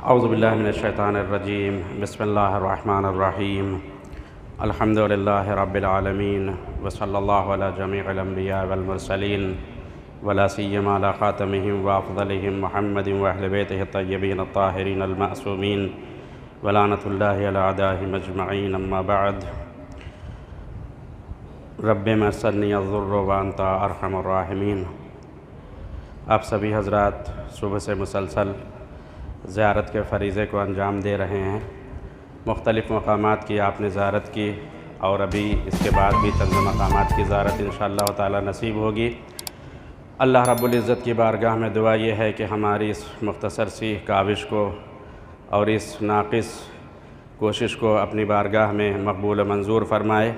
اعوذ باللہ من الشیطان الرجیم بسم اللہ الرحمن الرحیم الحمد للہ رب العالمین وصلی اللہ علی جمیع الانبیاء والمرسلین ولا سیما علی خاتمہم وافضلہم محمد واہل بیتہ الطیبین الطاہرین المعصومین ولعنۃ اللہ علی اعدائہم اجمعین اما بعد رب مسنی الضر وانت ارحم الراحمین۔ آپ سبھی حضرات صبح سے مسلسل زیارت کے فریضے کو انجام دے رہے ہیں۔ مختلف مقامات کی آپ نے زیارت کی اور ابھی اس کے بعد بھی چند مقامات کی زیارت انشاءاللہ تعالی نصیب ہوگی۔ اللہ رب العزت کی بارگاہ میں دعا یہ ہے کہ ہماری اس مختصر سی کاوش کو اور اس ناقص کوشش کو اپنی بارگاہ میں مقبول و منظور فرمائے،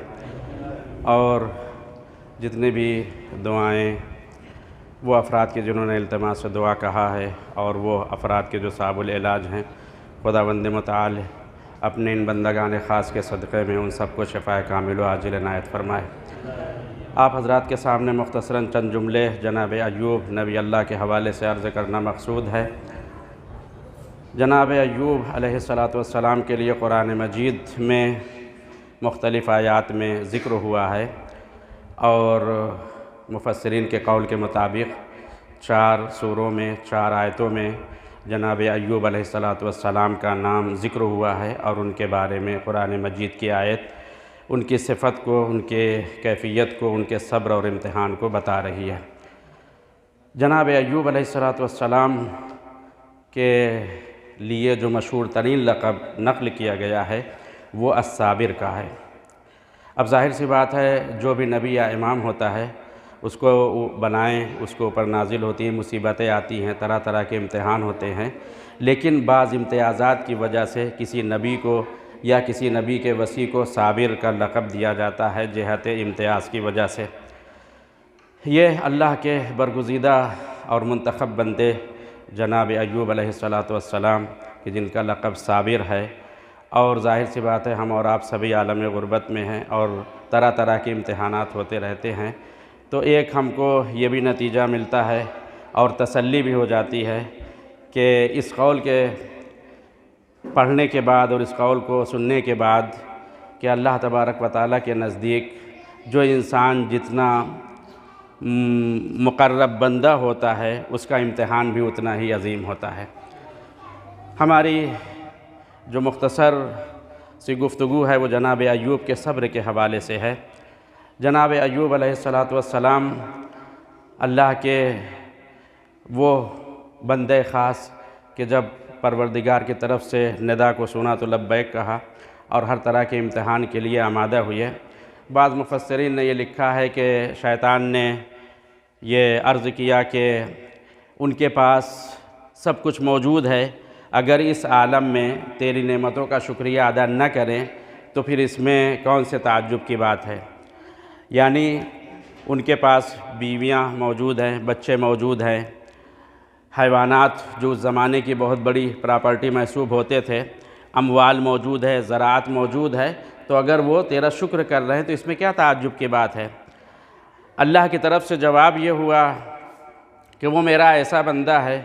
اور جتنے بھی دعائیں وہ افراد کے جنہوں نے التماس سے دعا کہا ہے اور وہ افراد کے جو صعب العلاج ہیں، خداوند متعال اپنے ان بندگان خاص کے صدقے میں ان سب کو شفاء کامل و عاجل عنایت فرمائے۔ آپ حضرات کے سامنے مختصراً چند جملے جناب ایوب نبی اللہ کے حوالے سے عرض کرنا مقصود ہے۔ جناب ایوب علیہ السلام کے لیے قرآن مجید میں مختلف آیات میں ذکر ہوا ہے، اور مفسرین کے قول کے مطابق 4 سوروں میں 4 آیتوں میں جناب ایوب علیہ السلام کا نام ذکر ہوا ہے، اور ان کے بارے میں قرآن مجید کی آیت ان کی صفت کو، ان کے کیفیت کو، ان کے صبر اور امتحان کو بتا رہی ہے۔ جناب ایوب علیہ السلام کے لیے جو مشہور ترین لقب نقل کیا گیا ہے وہ الصابر کا ہے۔ اب ظاہر سی بات ہے، جو بھی نبی یا امام ہوتا ہے اس کو بنائیں، اس کو اوپر نازل ہوتی ہیں، مصیبتیں آتی ہیں، طرح طرح کے امتحان ہوتے ہیں، لیکن بعض امتیازات کی وجہ سے کسی نبی کو یا کسی نبی کے وصی کو صابر کا لقب دیا جاتا ہے جہت امتیاز کی وجہ سے۔ یہ اللہ کے برگزیدہ اور منتخب بندے جناب ایوب علیہ السلام کہ جن کا لقب صابر ہے، اور ظاہر سی بات ہے ہم اور آپ سبھی عالم غربت میں ہیں اور طرح طرح کے امتحانات ہوتے رہتے ہیں، تو ایک ہم کو یہ بھی نتیجہ ملتا ہے اور تسلی بھی ہو جاتی ہے کہ اس قول کے پڑھنے کے بعد اور اس قول کو سننے کے بعد کہ اللہ تبارک و تعالیٰ کے نزدیک جو انسان جتنا مقرب بندہ ہوتا ہے اس کا امتحان بھی اتنا ہی عظیم ہوتا ہے۔ ہماری جو مختصر سی گفتگو ہے وہ جناب ایوب کے صبر کے حوالے سے ہے۔ جناب ایوب علیہ السلام اللہ کے وہ بندے خاص کہ جب پروردگار کی طرف سے ندا کو سنا تو لبیک کہا اور ہر طرح کے امتحان کے لیے آمادہ ہوئے۔ بعض مفسرین نے یہ لکھا ہے کہ شیطان نے یہ عرض کیا کہ ان کے پاس سب کچھ موجود ہے، اگر اس عالم میں تیری نعمتوں کا شکریہ ادا نہ کریں تو پھر اس میں کون سے تعجب کی بات ہے۔ یعنی ان کے پاس بیویاں موجود ہیں، بچے موجود ہیں، حیوانات جو اس زمانے کی بہت بڑی پراپرٹی محسوب ہوتے تھے، اموال موجود ہے، زراعت موجود ہے، تو اگر وہ تیرا شکر کر رہے ہیں تو اس میں کیا تعجب کی بات ہے۔ اللہ کی طرف سے جواب یہ ہوا کہ وہ میرا ایسا بندہ ہے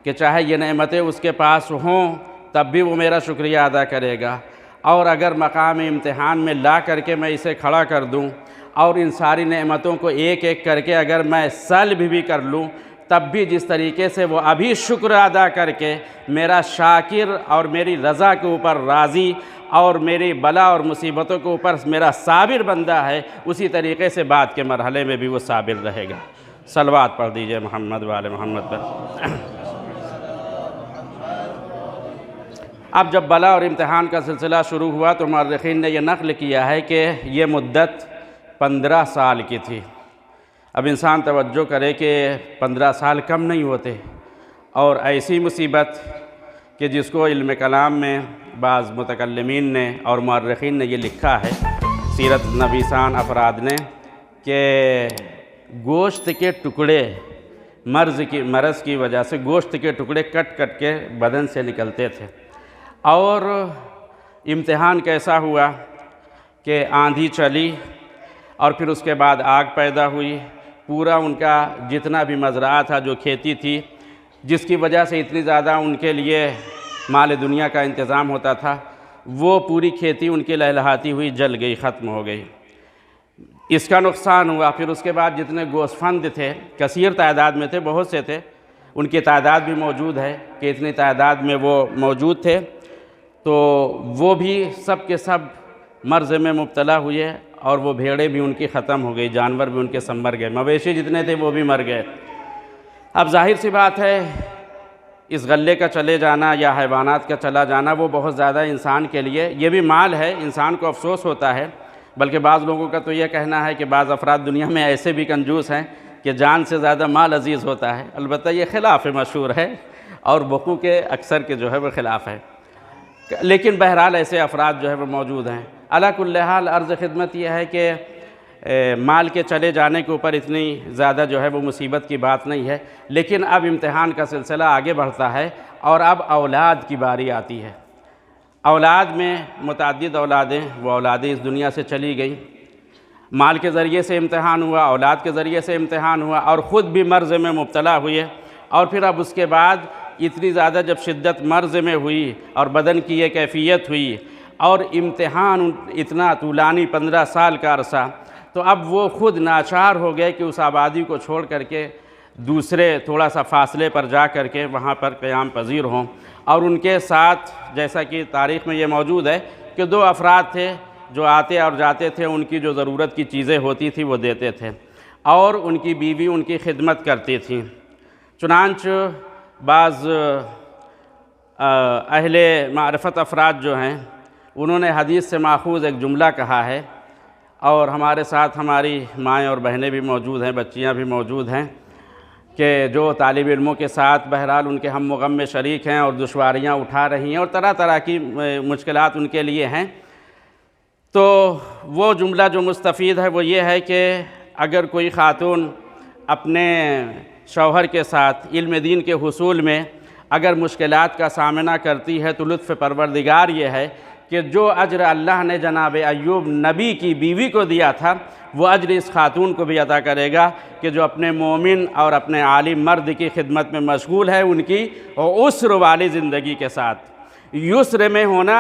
کہ چاہے یہ نعمتیں اس کے پاس ہوں تب بھی وہ میرا شکریہ ادا کرے گا، اور اگر مقام امتحان میں لا کر کے میں اسے کھڑا کر دوں اور ان ساری نعمتوں کو ایک ایک کر کے اگر میں سلب بھی کر لوں تب بھی جس طریقے سے وہ ابھی شکر ادا کر کے میرا شاکر اور میری رضا کے اوپر راضی اور میری بلا اور مصیبتوں کے اوپر میرا صابر بندہ ہے، اسی طریقے سے بعد کے مرحلے میں بھی وہ صابر رہے گا۔ صلوات پڑھ دیجئے محمد و آل محمد پر۔ اب جب بلا اور امتحان کا سلسلہ شروع ہوا تو مورخین نے یہ نقل کیا ہے کہ یہ مدت 15 سال کی تھی۔ اب انسان توجہ کرے کہ 15 سال کم نہیں ہوتے، اور ایسی مصیبت کہ جس کو علم کلام میں بعض متکلمین نے اور مورخین نے یہ لکھا ہے، سیرت نویسان افراد نے، کہ گوشت کے ٹکڑے مرض کی وجہ سے گوشت کے ٹکڑے کٹ کٹ کے بدن سے نکلتے تھے، اور امتحان کیسا ہوا کہ آندھی چلی اور پھر اس کے بعد آگ پیدا ہوئی، پورا ان کا جتنا بھی مزرعہ تھا، جو کھیتی تھی، جس کی وجہ سے اتنی زیادہ ان کے لیے مال دنیا کا انتظام ہوتا تھا، وہ پوری کھیتی ان کی لہلہاتی ہوئی جل گئی، ختم ہو گئی، اس کا نقصان ہوا۔ پھر اس کے بعد جتنے گوسفند تھے کثیر تعداد میں تھے، بہت سے تھے، ان کی تعداد بھی موجود ہے کہ اتنی تعداد میں وہ موجود تھے، تو وہ بھی سب کے سب مرض میں مبتلا ہوئے، اور وہ بھیڑیں بھی ان کی ختم ہو گئی، جانور بھی ان کے سب مر گئے، مویشی جتنے تھے وہ بھی مر گئے۔ اب ظاہر سی بات ہے اس غلے کا چلے جانا یا حیوانات کا چلا جانا وہ بہت زیادہ انسان کے لیے، یہ بھی مال ہے، انسان کو افسوس ہوتا ہے، بلکہ بعض لوگوں کا تو یہ کہنا ہے کہ بعض افراد دنیا میں ایسے بھی کنجوس ہیں کہ جان سے زیادہ مال عزیز ہوتا ہے۔ البتہ یہ خلاف مشہور ہے اور وقوع کے اکثر کے جو ہے وہ خلاف ہے، لیکن بہرحال ایسے افراد جو ہے وہ موجود ہیں۔ علی کل حال عرض خدمت یہ ہے کہ مال کے چلے جانے کے اوپر اتنی زیادہ جو ہے وہ مصیبت کی بات نہیں ہے، لیکن اب امتحان کا سلسلہ آگے بڑھتا ہے اور اب اولاد کی باری آتی ہے۔ اولاد میں متعدد اولادیں، وہ اولادیں اس دنیا سے چلی گئیں، مال کے ذریعے سے امتحان ہوا، اولاد کے ذریعے سے امتحان ہوا، اور خود بھی مرض میں مبتلا ہوئے، اور پھر اب اس کے بعد اتنی زیادہ جب شدت مرض میں ہوئی اور بدن کی یہ کیفیت ہوئی اور امتحان اتنا طولانی 15 سال کا عرصہ، تو اب وہ خود ناچار ہو گئے کہ اس آبادی کو چھوڑ کر کے دوسرے تھوڑا سا فاصلے پر جا کر کے وہاں پر قیام پذیر ہوں، اور ان کے ساتھ جیسا کہ تاریخ میں یہ موجود ہے کہ 2 افراد تھے جو آتے اور جاتے تھے، ان کی جو ضرورت کی چیزیں ہوتی تھی وہ دیتے تھے، اور ان کی بیوی ان کی خدمت کرتی تھیں۔ چنانچہ بعض اہل معرفت افراد جو ہیں انہوں نے حدیث سے ماخوذ ایک جملہ کہا ہے، اور ہمارے ساتھ ہماری مائیں اور بہنیں بھی موجود ہیں، بچیاں بھی موجود ہیں، کہ جو طالب علموں کے ساتھ بہرحال ان کے ہم غم میں شریک ہیں اور دشواریاں اٹھا رہی ہیں اور طرح طرح کی مشکلات ان کے لیے ہیں۔ تو وہ جملہ جو مستفید ہے وہ یہ ہے کہ اگر کوئی خاتون اپنے شوہر کے ساتھ علم دین کے حصول میں اگر مشکلات کا سامنا کرتی ہے تو لطف پروردگار یہ ہے کہ جو اجر اللہ نے جناب ایوب نبی کی بیوی کو دیا تھا وہ اجر اس خاتون کو بھی عطا کرے گا کہ جو اپنے مومن اور اپنے عالم مرد کی خدمت میں مشغول ہے ان کی عسر والی زندگی کے ساتھ۔ یسر میں ہونا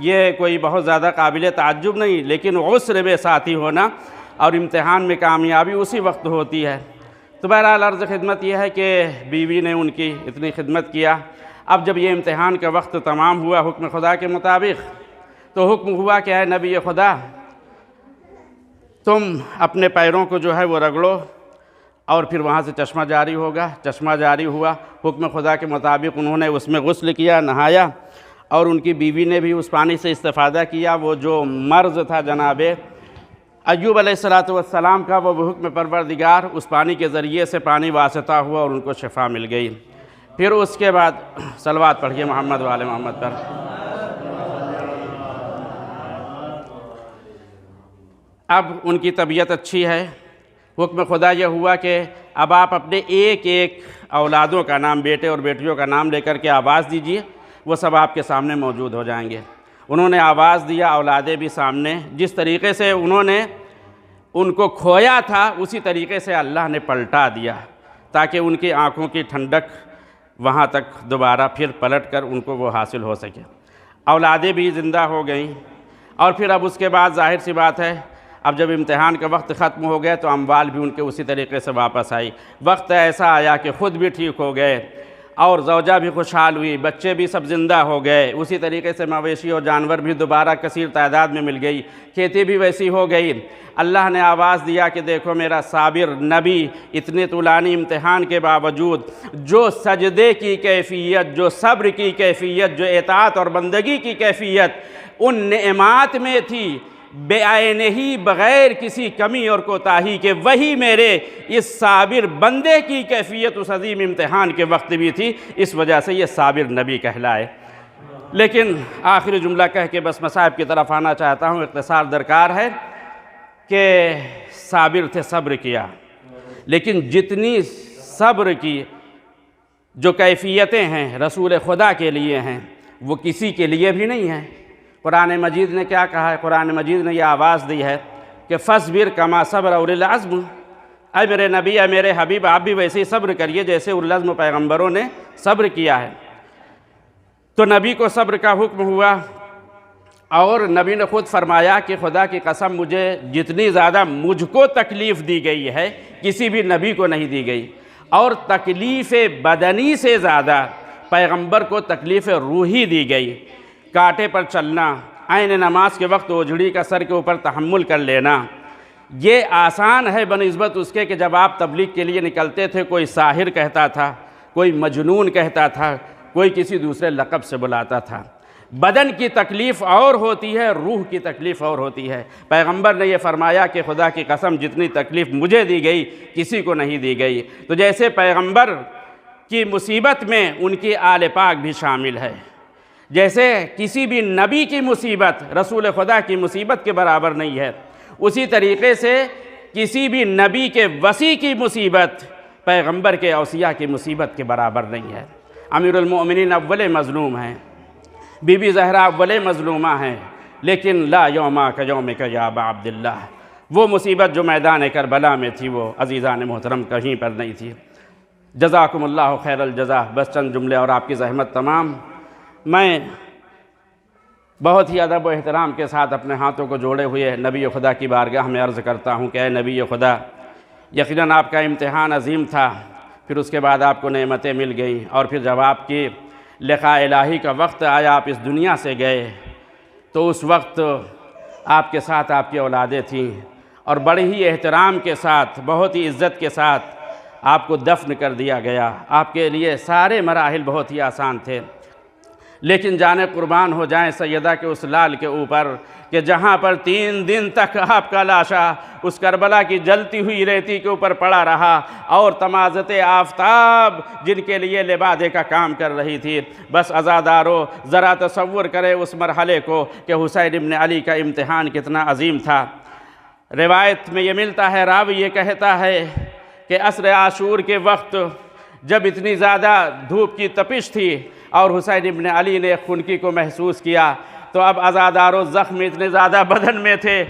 یہ کوئی بہت زیادہ قابل تعجب نہیں، لیکن عسر میں ساتھی ہونا اور امتحان میں کامیابی اسی وقت ہوتی ہے۔ تو بہرحال عرض خدمت یہ ہے کہ بیوی نے ان کی اتنی خدمت کیا۔ اب جب یہ امتحان کا وقت تمام ہوا حکم خدا کے مطابق، تو حکم ہوا کہ اے نبی خدا تم اپنے پیروں کو جو ہے وہ رگڑو، اور پھر وہاں سے چشمہ جاری ہوگا۔ چشمہ جاری ہوا، حکم خدا کے مطابق انہوں نے اس میں غسل کیا، نہایا، اور ان کی بیوی نے بھی اس پانی سے استفادہ کیا۔ وہ جو مرض تھا جناب ایوب علیہ السلام کا، وہ حکم پروردگار اس پانی کے ذریعے سے پانی واسطہ ہوا اور ان کو شفا مل گئی۔ پھر اس کے بعد صلوات پڑھیے محمد وآل محمد پر۔ اب ان کی طبیعت اچھی ہے۔ حکم خدا یہ ہوا کہ اب آپ اپنے ایک ایک اولادوں کا نام، بیٹے اور بیٹیوں کا نام لے کر کے آواز دیجئے، وہ سب آپ کے سامنے موجود ہو جائیں گے۔ انہوں نے آواز دیا، اولادیں بھی سامنے۔ جس طریقے سے انہوں نے ان کو کھویا تھا اسی طریقے سے اللہ نے پلٹا دیا، تاکہ ان کی آنکھوں کی ٹھنڈک وہاں تک دوبارہ پھر پلٹ کر ان کو وہ حاصل ہو سکے۔ اولادیں بھی زندہ ہو گئیں، اور پھر اب اس کے بعد ظاہر سی بات ہے اب جب امتحان کا وقت ختم ہو گیا تو اموال بھی ان کے اسی طریقے سے واپس آئی۔ وقت ایسا آیا کہ خود بھی ٹھیک ہو گئے اور زوجہ بھی خوشحال ہوئی، بچے بھی سب زندہ ہو گئے، اسی طریقے سے مویشی اور جانور بھی دوبارہ کثیر تعداد میں مل گئی، کھیتی بھی ویسی ہو گئی۔ اللہ نے آواز دیا کہ دیکھو میرا صابر نبی اتنے طولانی امتحان کے باوجود جو سجدے کی کیفیت، جو صبر کی کیفیت، جو اطاعت اور بندگی کی کیفیت ان نعمات میں تھی بے عین ہی، بغیر کسی کمی اور کوتاہی کے، وہی میرے اس صابر بندے کی کیفیت اس عظیم امتحان کے وقت بھی تھی۔ اس وجہ سے یہ صابر نبی کہلائے۔ لیکن آخری جملہ کہہ کے بس مصائب کی طرف آنا چاہتا ہوں، اختصار درکار ہے کہ صابر تھے، صبر کیا، لیکن جتنی صبر کی جو کیفیتیں ہیں رسول خدا کے لیے ہیں وہ کسی کے لیے بھی نہیں ہیں۔ قرآن مجید نے کیا کہا ہے؟ قرآن مجید نے یہ آواز دی ہے کہ فَاصْبِرْ كَمَا صَبَرَ أُولُو الْعَزْمِ، اے میرے نبی، اے میرے حبیب، آپ بھی ویسے ہی صبر کریے جیسے اولو العزم پیغمبروں نے صبر کیا ہے۔ تو نبی کو صبر کا حکم ہوا، اور نبی نے خود فرمایا کہ خدا کی قسم مجھے جتنی زیادہ مجھ کو تکلیف دی گئی ہے کسی بھی نبی کو نہیں دی گئی، اور تکلیف بدنی سے زیادہ پیغمبر کو تکلیف روحی دی گئی۔ کانٹے پر چلنا، عین نماز کے وقت اوجھڑی کا سر کے اوپر تحمل کر لینا، یہ آسان ہے بنسبت اس کے کہ جب آپ تبلیغ کے لیے نکلتے تھے کوئی ساحر کہتا تھا، کوئی مجنون کہتا تھا، کوئی کسی دوسرے لقب سے بلاتا تھا۔ بدن کی تکلیف اور ہوتی ہے، روح کی تکلیف اور ہوتی ہے۔ پیغمبر نے یہ فرمایا کہ خدا کی قسم جتنی تکلیف مجھے دی گئی کسی کو نہیں دی گئی۔ تو جیسے پیغمبر کی مصیبت میں ان کی آل پاک بھی شامل ہے، جیسے کسی بھی نبی کی مصیبت رسول خدا کی مصیبت کے برابر نہیں ہے، اسی طریقے سے کسی بھی نبی کے وصی کی مصیبت پیغمبر کے اوصیاء کی مصیبت کے برابر نہیں ہے۔ امیر المؤمنین اول مظلوم ہیں، بی بی زہرا اول مظلومہ ہیں، لیکن لا یوما کا یوم کا یا ابا عبداللہ، وہ مصیبت جو میدان کربلا میں تھی وہ عزیزان محترم کہیں پر نہیں تھی۔ جزاکم اللہ خیر الجزا۔ بس چند جملے اور آپ کی زحمت تمام۔ میں بہت ہی ادب و احترام کے ساتھ اپنے ہاتھوں کو جوڑے ہوئے نبی خدا کی بارگاہ میں عرض کرتا ہوں کہ اے نبی خدا، یقیناً آپ کا امتحان عظیم تھا، پھر اس کے بعد آپ کو نعمتیں مل گئیں، اور پھر جب آپ کی لقاء الہی کا وقت آیا، آپ اس دنیا سے گئے، تو اس وقت آپ کے ساتھ آپ کی اولادیں تھیں، اور بڑے ہی احترام کے ساتھ، بہت ہی عزت کے ساتھ آپ کو دفن کر دیا گیا۔ آپ کے لیے سارے مراحل بہت ہی آسان تھے، لیکن جانے قربان ہو جائیں سیدہ کے اس لال کے اوپر کہ جہاں پر 3 دن تک آپ کا لاشا اس کربلا کی جلتی ہوئی ریتی کے اوپر پڑا رہا، اور تمازت آفتاب جن کے لیے لبادے کا کام کر رہی تھی۔ بس عزادارو ذرا تصور کرے اس مرحلے کو کہ حسین ابن علی کا امتحان کتنا عظیم تھا۔ روایت میں یہ ملتا ہے، راوی یہ کہتا ہے کہ عصر عاشور کے وقت جب اتنی زیادہ دھوپ کی تپش تھی اور حسین ابن علی نے خنکی کو محسوس کیا، تو اب عزادارو زخم اتنے زیادہ بدن میں تھے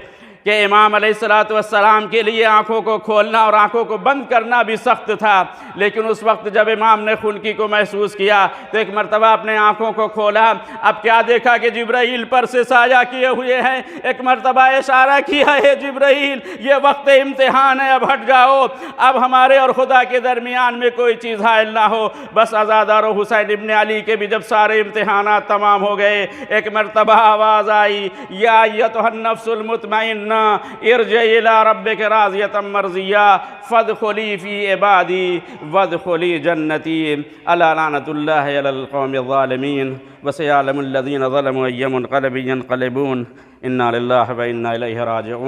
کہ امام علیہ السلام کے لیے آنکھوں کو کھولنا اور آنکھوں کو بند کرنا بھی سخت تھا۔ لیکن اس وقت جب امام نے خنکی کو محسوس کیا تو ایک مرتبہ اپنے آنکھوں کو کھولا، اب کیا دیکھا کہ جبرائیل پر سے سایہ کیے ہوئے ہیں۔ ایک مرتبہ اشارہ کیا ہے جبرائیل یہ وقت امتحان ہے، اب ہٹ جاؤ، اب ہمارے اور خدا کے درمیان میں کوئی چیز حائل نہ ہو۔ بس عزادارو حسین ابن علی کے بھی جب سارے امتحانات تمام ہو گئے، ایک مرتبہ آواز آئی، یا ایتھا النفس المطمئنہ ارجعی الی ربک راضیۃ مرضیہ فادخلی فی عبادی وادخلی جنتی الا لعنۃ اللہ علی القوم الظالمین وسیعلم الذین ظلموا ای منقلب ینقلبون انا للہ و انا الیہ راجعون۔